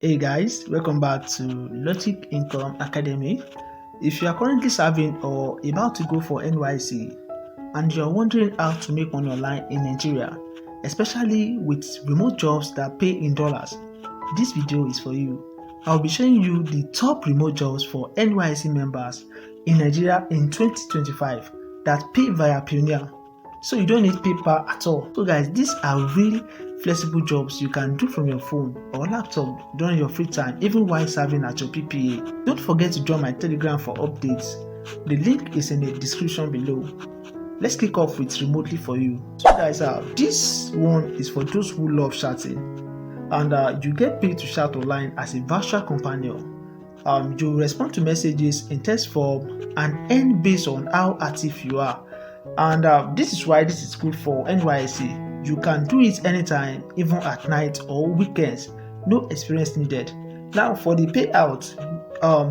Hey guys, welcome back to Logic Income Academy. If you are currently serving or about to go for NYSC and you are wondering how to make money online in Nigeria, especially with remote jobs that pay in dollars, this video is for you. I'll be showing you the top remote jobs for NYSC members in Nigeria in 2025 that pay via Payoneer. So you don't need paper at all. So guys, these are really flexible jobs you can do from your phone or laptop during your free time, even while serving at your PPA. Don't forget to join my Telegram for updates. The link is in the description below. Let's kick off with remotely for you. So guys, this one is for those who love chatting, and you get paid to chat online as a virtual companion. You respond to messages in text form and earn based on how active you are. And this is why this is good for NYSC. You can do it anytime, even at night or weekends. No experience needed. Now for the payout,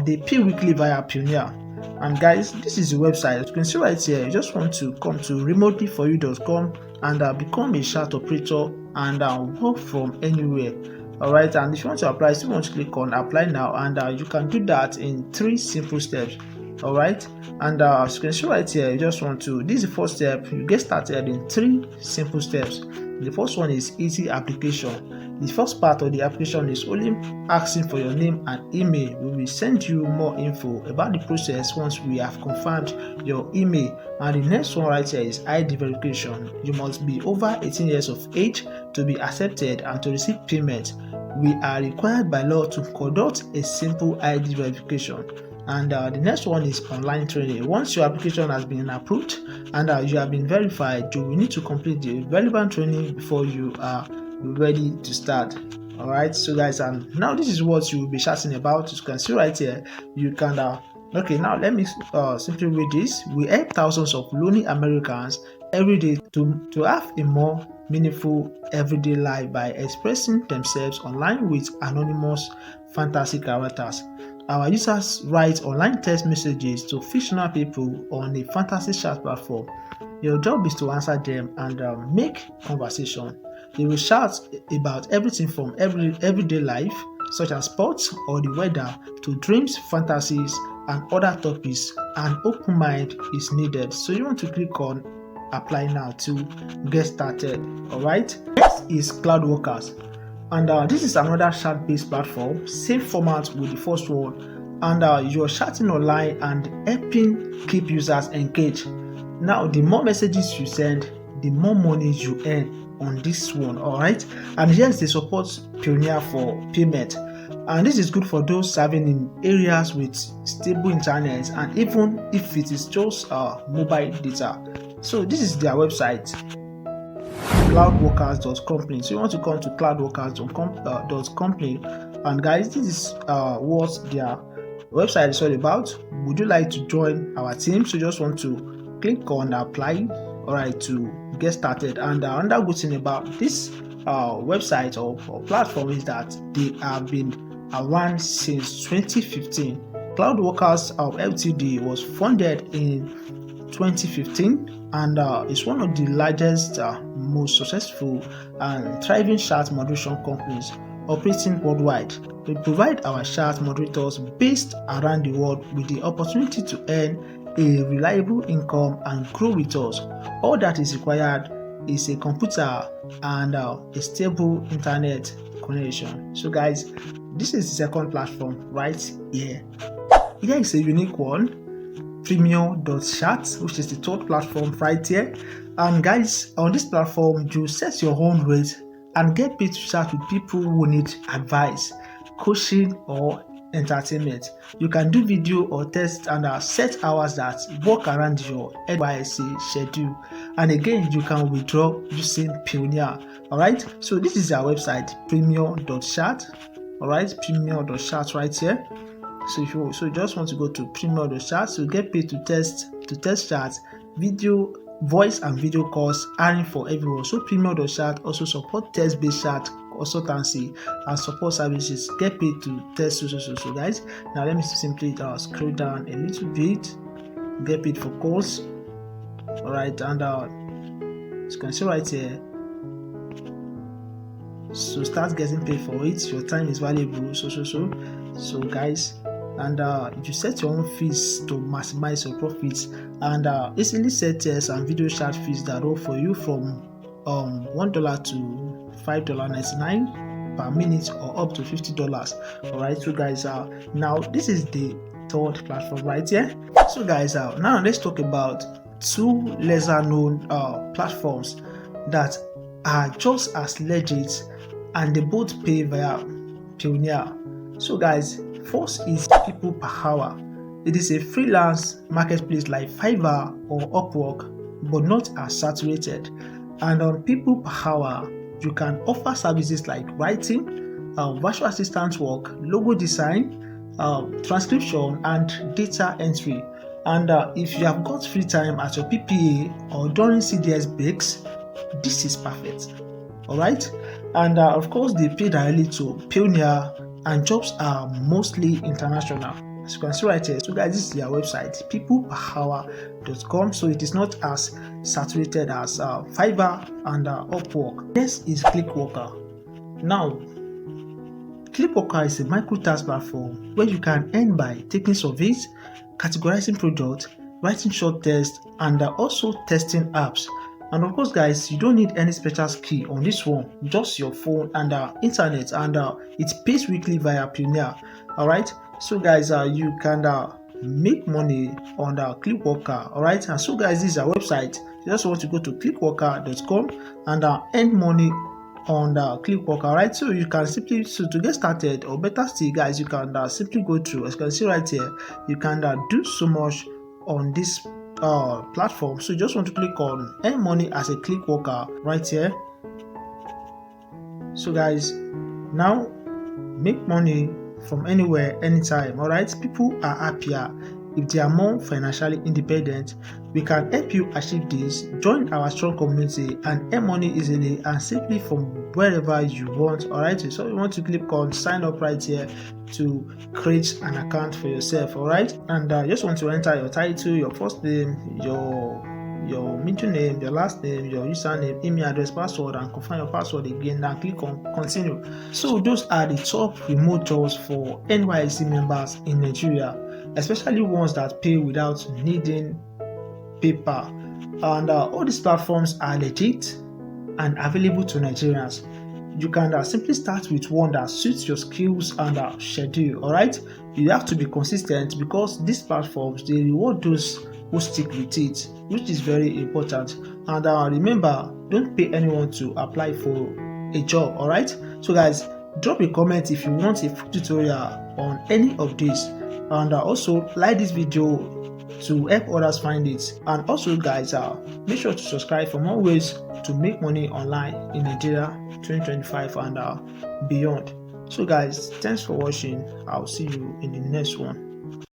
they pay weekly via Payoneer. And guys, this is the website. You can see right here. You just want to come to remotelyforyou.com and become a chat operator and work from anywhere. Alright, and if you want to apply, you want to click on apply now, and you can do that in 3 simple steps. Alright, and as you can see right here, you just want to, this is the first step. You get started in 3 simple steps. The first one is easy application. The first part of the application is only asking for your name and email. We will send you more info about the process once we have confirmed your email. And the next one right here is ID verification. You must be over 18 years of age to be accepted and to receive payment. We are required by law to conduct a simple ID verification. And the next one is online training. Once your application has been approved and you have been verified, you will need to complete the relevant training before you are ready to start. Alright, so guys, and now this is what you will be chatting about. You can see right here, you can okay, now let me simply read this. We help thousands of lonely Americans every day to have a more meaningful everyday life by expressing themselves online with anonymous fantasy characters. Our users write online text messages to fictional people on a fantasy chat platform. Your job is to answer them and make conversation. They will shout about everything from everyday life, such as sports or the weather, to dreams, fantasies, and other topics. An open mind is needed. So you want to click on apply now to get started. Alright, next is Cloud Workers. And this is another chat-based platform, same format with the first one, and you're chatting online and helping keep users engaged. Now, the more messages you send, the more money you earn on this one. Alright, and yes, they support Payoneer for payment, and this is good for those serving in areas with stable internet, and even if it is just mobile data. So this is their website, cloudworkers.company. So you want to come to cloudworkers.company, and guys, this is what their website is all about. Would you like to join our team? So you just want to click on apply, alright, to get started. And another good thing about this website or platform is that they have been around since 2015. Cloud Workers Ltd was founded in 2015 and is one of the largest, most successful and thriving chat moderation companies operating worldwide. We provide our chat moderators based around the world with the opportunity to earn a reliable income and grow with us. All that is required is a computer and a stable internet connection. So guys, this is the second platform right here. Here is a unique one, Premium.chat, which is the third platform right here. And guys, on this platform, you set your own rate and get paid to chat with people who need advice, coaching, or entertainment. You can do video or text and set hours that work around your NYSC schedule. And again, you can withdraw using Payoneer. Alright, so this is our website, Premium.chat. Alright, Premium.chat right here. So if you just want to go to Premium.chat, so get paid to test chat, video, voice and video calls, hiring for everyone. So Premium.chat also support text-based chat consultancy and support services. Get paid to test so guys. Now let me simply scroll down a little bit. Get paid for calls. Alright, and you can see right here, So start getting paid for it. Your time is valuable. So guys, and you set your own fees to maximize your profits, and easily set tests and video chat fees that roll for you from $1 to $5.99 per minute, or up to $50. All right, so guys, now this is the third platform right here. So guys, now let's talk about two lesser known platforms that are just as legit, and they both pay via Payoneer. So guys, first is People Per Hour. It is a freelance marketplace like Fiverr or Upwork, but not as saturated. And on People Per Hour, you can offer services like writing, virtual assistant work, logo design, transcription, and data entry. And if you have got free time at your PPA or during CDS breaks, this is perfect. All right, and of course they pay directly to Payoneer, and jobs are mostly international, as you can see right here. So guys, this is their website, peopleperhour.com. So it is not as saturated as Fiverr and Upwork. Next is Clickworker. Now, Clickworker is a micro-task platform where you can earn by taking surveys, categorizing products, writing short tests, and also testing apps. And of course guys, you don't need any special skill on this one, just your phone and internet, and it pays weekly via Payoneer. All right, so guys, you can make money on the Clickworker. All right, and so guys, this is our website. You just want to go to clickworker.com and earn money on the Clickworker. All right, so you can simply, to get started, or better still guys, you can simply go through, as you can see right here, you can do so much on this platform. So you just want to click on earn money as a Clickworker right here. So guys, now make money from anywhere, anytime. All right, people are happier if they are more financially independent. We can help you achieve this. Join our strong community and earn money easily and safely from wherever you want. All right, so you want to click on sign up right here to create an account for yourself. All right, and just want to enter your title, your first name, your middle name, your last name, your username, email address, password, and confirm your password again, and click on continue. So those are the top remote jobs for NYSC members in Nigeria, especially ones that pay without needing paper. And all these platforms are legit and available to Nigerians. You can simply start with one that suits your skills and schedule. All right, you have to be consistent, because these platforms, they reward those who stick with it, which is very important. And remember, don't pay anyone to apply for a job. All right, so guys, drop a comment if you want a full tutorial on any of this, and also like this video to help others find it. And also guys, make sure to subscribe for more ways to make money online in Nigeria 2025 and beyond. So guys, thanks for watching. I'll see you in the next one.